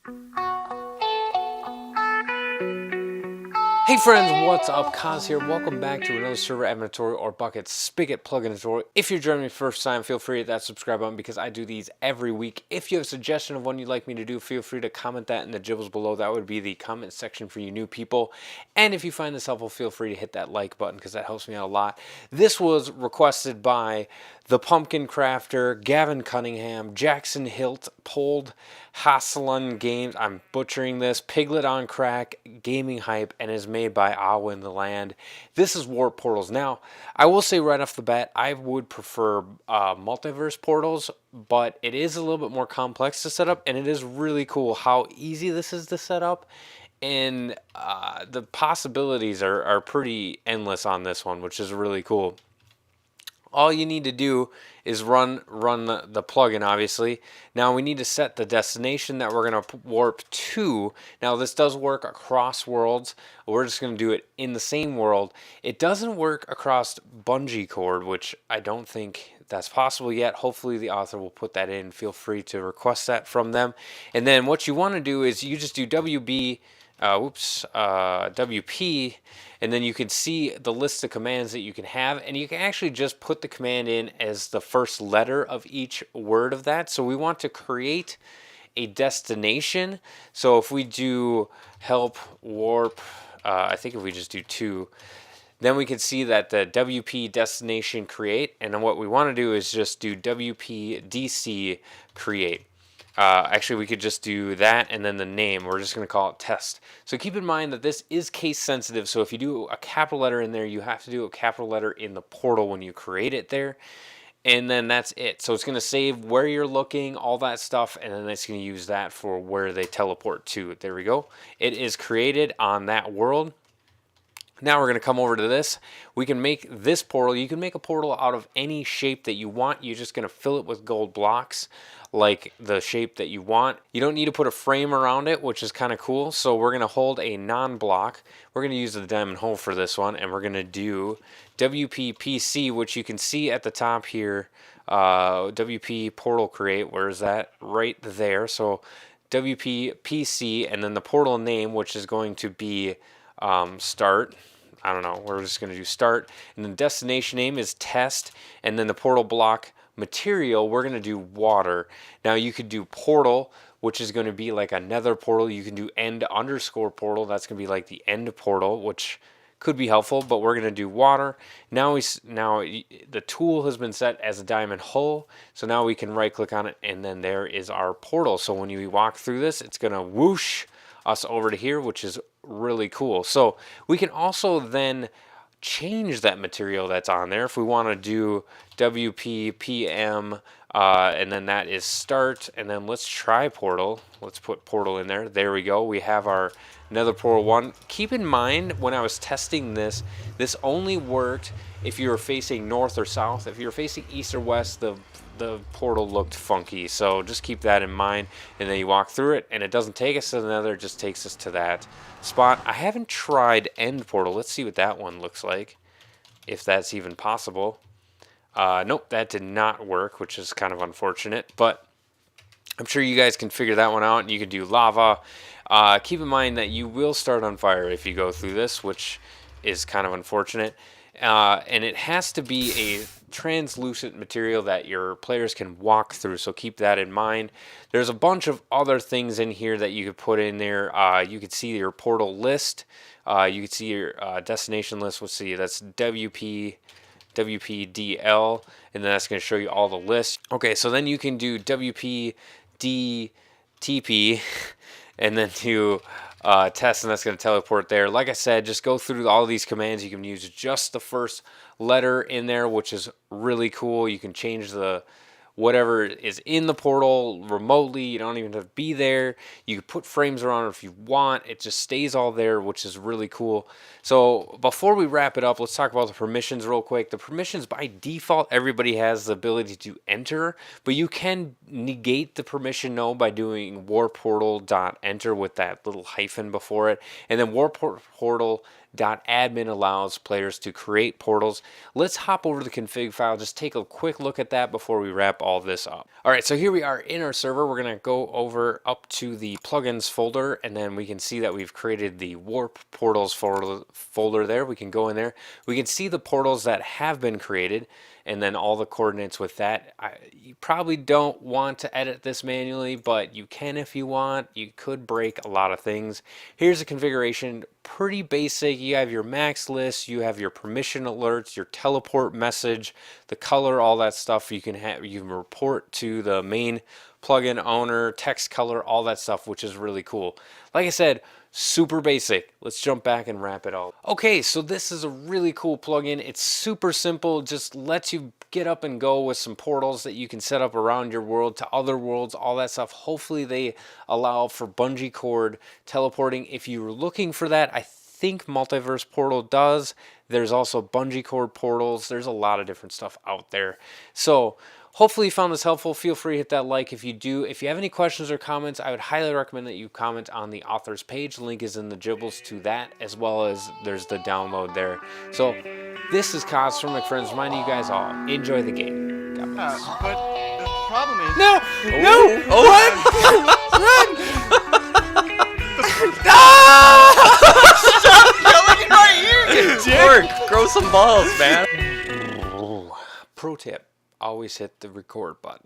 Hey friends, what's up? Kaz here. Welcome back to another server admin tutorial or bucket spigot plugin tutorial. If you're joining me first time, feel free to hit that subscribe button because I do these every week. If you have a suggestion of one you'd like me to do, feel free to comment that in the gibbles below. That would be the comment section for you new people. And if you find this helpful, feel free to hit that like button because that helps me out a lot. This was requested by the Pumpkin Crafter, Gavin Cunningham, Jackson Hilt, Pold, Hasselun Games, I'm butchering this, Piglet on Crack, Gaming Hype, and is made by Awa in the Land. This is Warp Portals. Now, I will say right off the bat, I would prefer multiverse portals, but it is a little bit more complex to set up, and it is really cool how easy this is to set up. And the possibilities are pretty endless on this one, which is really cool. All you need to do is run the plugin, obviously. Now we need to set the destination that we're going to warp to. Now this does work across worlds. We're just going to do it in the same world. It doesn't work across bungee cord, which I don't think that's possible yet. Hopefully the author will put that in. Feel free to request that from them. And then what you want to do is you just do WP, and then you can see the list of commands that you can have, and you can actually just put the command in as the first letter of each word of that. So we want to create a destination. So if we do help warp, I think if we just do 2, then we can see that the WP destination create, and then what we want to do is just do WP DC create. Actually, we could just do that and then the name. We're just going to call it test. So keep in mind that this is case sensitive. So if you do a capital letter in there, you have to do a capital letter in the portal when you create it there. And then that's it. So it's going to save where you're looking, all that stuff, and then it's going to use that for where they teleport to. There we go. It is created on that world. Now we're going to come over to this. We can make this portal. You can make a portal out of any shape that you want. You're just going to fill it with gold blocks like the shape that you want. You don't need to put a frame around it, which is kind of cool. So we're going to hold a non-block. We're going to use the diamond hole for this one, and we're going to do WPPC, which you can see at the top here. WP portal create. Where is that? Right there. So WPPC, and then the portal name, which is going to be start. I don't know, we're just going to do start, and the destination name is test, and then the portal block material, we're going to do water. Now you could do portal, which is going to be like a nether portal. You can do end underscore portal, that's going to be like the end portal, which could be helpful, but we're going to do water. Now the tool has been set as a diamond hole, so now we can right click on it, and then there is our portal. So when you walk through this, it's going to whoosh us over to here, which is really cool. So we can also then change that material that's on there if we want to do WPPM, and then that is start, and then let's try portal. Let's put portal in there. There we go. We have our nether portal 1. Keep in mind, when I was testing this only worked if you were facing north or south. If you were facing east or west, the portal looked funky, so just keep that in mind. And then you walk through it, and it doesn't take us to the nether, it just takes us to that spot. I haven't tried end portal. Let's see what that one looks like, if that's even possible. Nope, that did not work, which is kind of unfortunate, but I'm sure you guys can figure that one out, and you can do lava. Keep in mind that you will start on fire if you go through this, which is kind of unfortunate. And it has to be a translucent material that your players can walk through, so keep that in mind. There's a bunch of other things in here that you could put in there. You could see your portal list. You could see your destination list. Let's see, that's WPDL, and then that's going to show you all the lists. Okay, so then you can do WPDTP and then do test, and that's going to teleport there. Like I said, just go through all of these commands. You can use just the first letter in there, which is really cool. You can change the whatever is in the portal remotely. You don't even have to be there. You can put frames around it if you want. It just stays all there, which is really cool. So before we wrap it up, let's talk about the permissions real quick. The permissions, by default, everybody has the ability to enter, but you can negate the permission no by doing warportal.enter with that little hyphen before it, and then warportal .admin allows players to create portals. Let's hop over to the config file, just take a quick look at that before we wrap all this up. All right, so here we are in our server. We're gonna go over up to the plugins folder, and then we can see that we've created the Warp Portals folder there. We can go in there. We can see the portals that have been created, and then all the coordinates with that. You probably don't want to edit this manually, but you can if you want. You could break a lot of things. Here's the configuration, pretty basic. You have your max list, you have your permission alerts, your teleport message, the color, all that stuff. You can report to the main plugin owner, text color, all that stuff, which is really cool. Like I said, super basic. Let's jump back and wrap it all. Okay, so this is a really cool plugin. It's super simple, just lets you get up and go with some portals that you can set up around your world to other worlds, all that stuff. Hopefully they allow for bungee cord teleporting. If you're looking for that, I think Multiverse Portal does. There's also bungee cord portals. There's a lot of different stuff out there. So hopefully you found this helpful. Feel free to hit that like if you do. If you have any questions or comments, I would highly recommend that you comment on the author's page. Link is in the gibbles to that, as well as there's the download there. So this is Kaz from McFriends, reminding you guys all, enjoy the game. God bless. But the problem is... No! Stop yelling in my ear, you dick! Grow some balls, man. Pro tip, always hit the record button.